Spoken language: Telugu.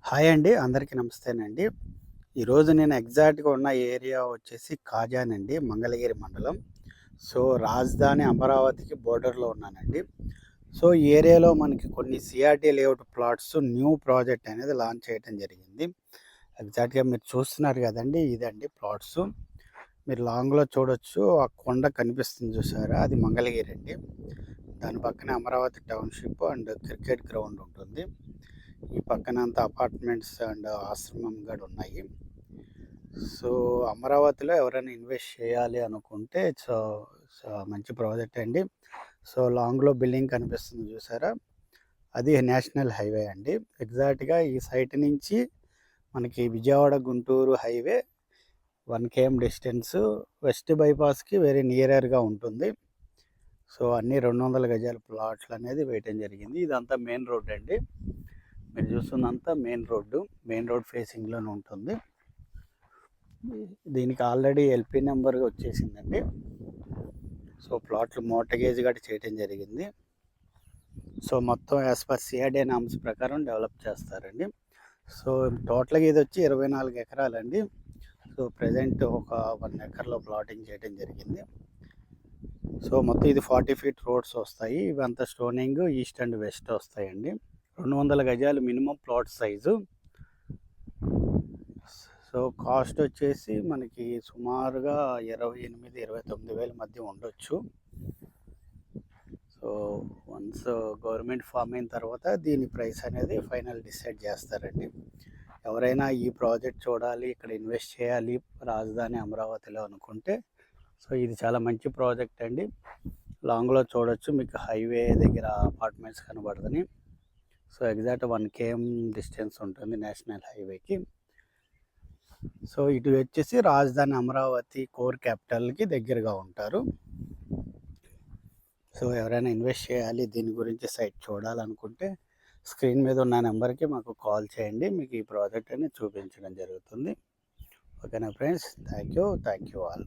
హాయ్ అండి. అందరికీ నమస్తేనండి. ఈరోజు నేను ఎగ్జాక్ట్‌గా ఉన్న ఏరియా వచ్చేసి కాజానండి. మంగళగిరి మండలం. సో, రాజధాని అమరావతికి బోర్డర్‌లో ఉన్నానండి. సో, ఈ ఏరియాలో మనకి కొన్ని CRT layout plots new project అనేది లాంచ్ చేయడం జరిగింది. ఎగ్జాక్ట్‌గా మీరు చూస్తున్నారు కదండీ! ఇదండి ప్లాట్సు. మీరు లాంగ్‌లో చూడొచ్చు. ఆ కొండ కనిపిస్తుంది చూసారా? అది మంగళగిరి అండి. దాని పక్కనే Amaravati township and cricket ground ఉంటుంది. ఈ పక్కనంతా అపార్ట్మెంట్స్ అండ్ ఆశ్రమం కూడా ఉన్నాయి. సో, అమరావతిలో ఎవరైనా ఇన్వెస్ట్ చేయాలి అనుకుంటే సో, సో మంచి ప్రాజెక్ట్ అండి. సో, లాంగ్‌లో బిల్డింగ్ కనిపిస్తుంది చూసారా? అది నేషనల్ హైవే అండి. ఎగ్జాక్ట్‌గా ఈ సైట్ నుంచి మనకి Vijayawada Guntur highway 1 KM distance. West బైపాస్‌కి వెరీ నియరర్‌గా ఉంటుంది. సో, అన్నీ 200 గజాల ప్లాట్లు అనేది వేయటం జరిగింది. ఇదంతా మెయిన్ రోడ్ అండి. మీరు చూస్తుందంతా మెయిన్ రోడ్డు. మెయిన్ రోడ్ ఫేసింగ్‌లోనే ఉంటుంది. దీనికి ఆల్రెడీ ఎల్పీ నెంబర్ వచ్చేసిందండి. సో, ప్లాట్లు మోర్టగేజ్ గూడా చేయటం జరిగింది. సో, మొత్తం యాస్ పర్ సిఆర్‌డిఏ నామ్స్ ప్రకారం డెవలప్ చేస్తారండి. సో, టోటల్‌గా ఇదొచ్చి 24 ఎకరాలండి. సో, ప్రెజెంట్ ఒక 1 ఎకర్‌లో ప్లాటింగ్ చేయటం జరిగింది. సో, మొత్తం ఇది 40 ఫీట్ రోడ్స్ వస్తాయి. ఇవంతా స్టోనింగ్ ఈస్ట్ అండ్ వెస్ట్ వస్తాయండి. 200 గజాలు minimum plot size. So, cost వచ్చేసి మనకి సుమారుగా 28, 29 వేల మధ్య ఉండొచ్చు. సో, వన్స్ గవర్నమెంట్ ఫామ్ అయిన తర్వాత దీని ప్రైస్ అనేది ఫైనల్ డిసైడ్ చేస్తారండి. ఎవరైనా ఈ ప్రాజెక్ట్ చూడాలి, ఇక్కడ ఇన్వెస్ట్ చేయాలి రాజధాని అమరావతిలో అనుకుంటే సో, ఇది చాలా మంచి ప్రాజెక్ట్ అండి. లాంగ్‌లో చూడొచ్చు మీకు హైవే దగ్గర అపార్ట్మెంట్స్ కనబడతని. సో, ఎగ్జాక్ట్ 1 కేఎం డిస్టెన్స్ ఉంటుంది నేషనల్ హైవేకి. సో, ఇటు వచ్చేసి రాజధాని అమరావతి కోర్ క్యాపిటల్‌కి దగ్గరగా ఉంటారు. సో, ఎవరైనా ఇన్వెస్ట్ చేయాలి దీని గురించి సైట్ చూడాలనుకుంటే స్క్రీన్ మీద ఉన్న నెంబర్‌కి మాకు కాల్ చేయండి. మీకు ఈ ప్రాజెక్ట్ అనేది చూపించడం జరుగుతుంది. ఓకేనా ఫ్రెండ్స్. Thank you all.